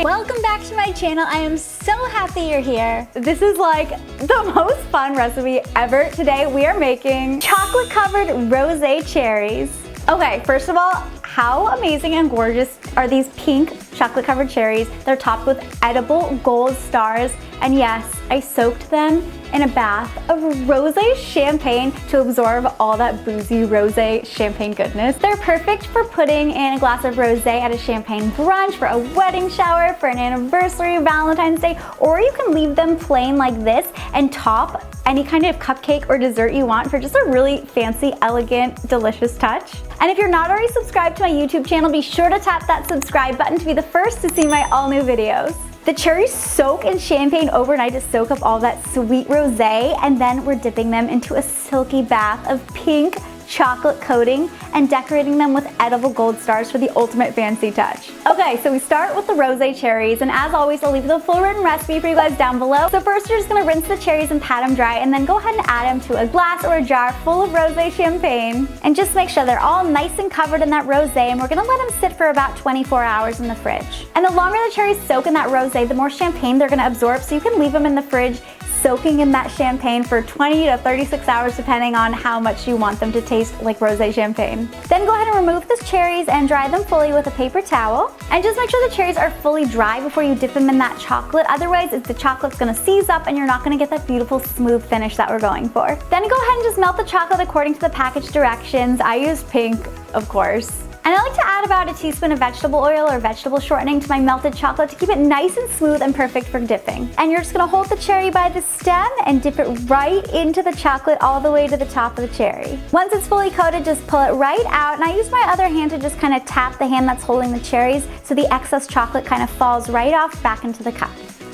Lindsay. Welcome back to my channel. I am so happy you're here. This is like the most fun recipe ever. Today we are making chocolate covered rosé cherries. Okay, first of all, how amazing and gorgeous are these pink chocolate covered cherries? They're topped with edible gold stars. And yes, I soaked them in a bath of rosé champagne to absorb all that boozy rosé champagne goodness. They're perfect for putting in a glass of rosé at a champagne brunch, for a wedding shower, for an anniversary, Valentine's Day, or you can leave them plain like this and top any kind of cupcake or dessert you want for just a really fancy, elegant, delicious touch. And if you're not already subscribed to my YouTube channel, be sure to tap that subscribe button to be the first to see my all new videos. The cherries soak in champagne overnight to soak up all that sweet rosé, and then we're dipping them into a silky bath of pink chocolate coating and decorating them with edible gold stars for the ultimate fancy touch. Okay, so we start with the rosé cherries, and as always, I'll leave the full written recipe for you guys down below. So first, you're just gonna rinse the cherries and pat them dry, and then go ahead and add them to a glass or a jar full of rosé champagne. And just make sure they're all nice and covered in that rosé, and we're gonna let them sit for about 24 hours in the fridge. And the longer the cherries soak in that rosé, the more champagne they're gonna absorb, so you can leave them in the fridge soaking in that champagne for 20 to 36 hours depending on how much you want them to taste like rosé champagne. Then go ahead and remove the cherries and dry them fully with a paper towel. And just make sure the cherries are fully dry before you dip them in that chocolate. Otherwise, the chocolate's gonna seize up and you're not gonna get that beautiful smooth finish that we're going for. Then go ahead and just melt the chocolate according to the package directions. I use pink, of course. And I like to add about a teaspoon of vegetable oil or vegetable shortening to my melted chocolate to keep it nice and smooth and perfect for dipping. And you're just gonna hold the cherry by the stem and dip it right into the chocolate all the way to the top of the cherry. Once it's fully coated, just pull it right out. And I use my other hand to just kind of tap the hand that's holding the cherries so the excess chocolate kind of falls right off back into the cup.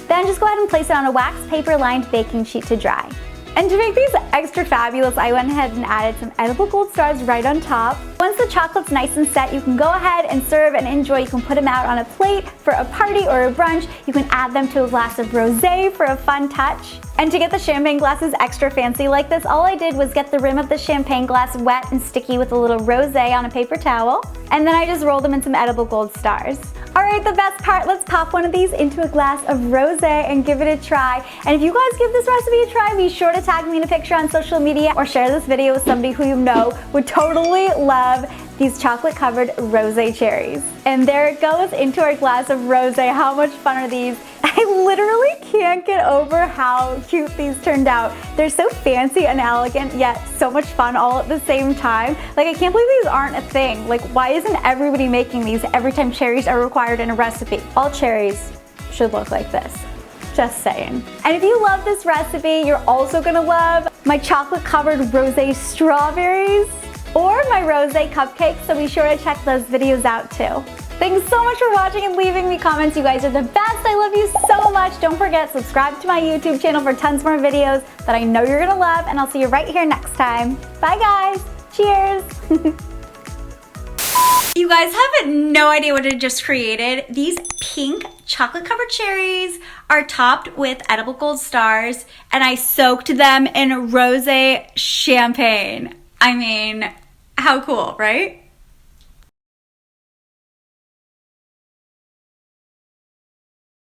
Then just go ahead and place it on a wax paper lined baking sheet to dry. And to make these extra fabulous, I went ahead and added some edible gold stars right on top. Once the chocolate's nice and set, you can go ahead and serve and enjoy. You can put them out on a plate for a party or a brunch. You can add them to a glass of rosé for a fun touch. And to get the champagne glasses extra fancy like this, all I did was get the rim of the champagne glass wet and sticky with a little rosé on a paper towel. And then I just rolled them in some edible gold stars. All right, the best part, let's pop one of these into a glass of rosé and give it a try. And if you guys give this recipe a try, be sure to tag me in a picture on social media or share this video with somebody who you know would totally love these chocolate covered rosé cherries. And there it goes into our glass of rosé. How much fun are these? I literally can't get over how cute these turned out. They're so fancy and elegant, yet so much fun all at the same time. Like, I can't believe these aren't a thing. Like, why isn't everybody making these every time cherries are required in a recipe? All cherries should look like this. Just saying. And if you love this recipe, you're also gonna love my chocolate covered rosé strawberries or my rosé cupcakes, so be sure to check those videos out too. Thanks so much for watching and leaving me comments. You guys are the best. I love you so much. Don't forget, subscribe to my YouTube channel for tons more videos that I know you're gonna love, and I'll see you right here next time. Bye guys. Cheers. You guys have no idea what I just created. These pink chocolate covered cherries are topped with edible gold stars, and I soaked them in rosé champagne. I mean, how cool, right?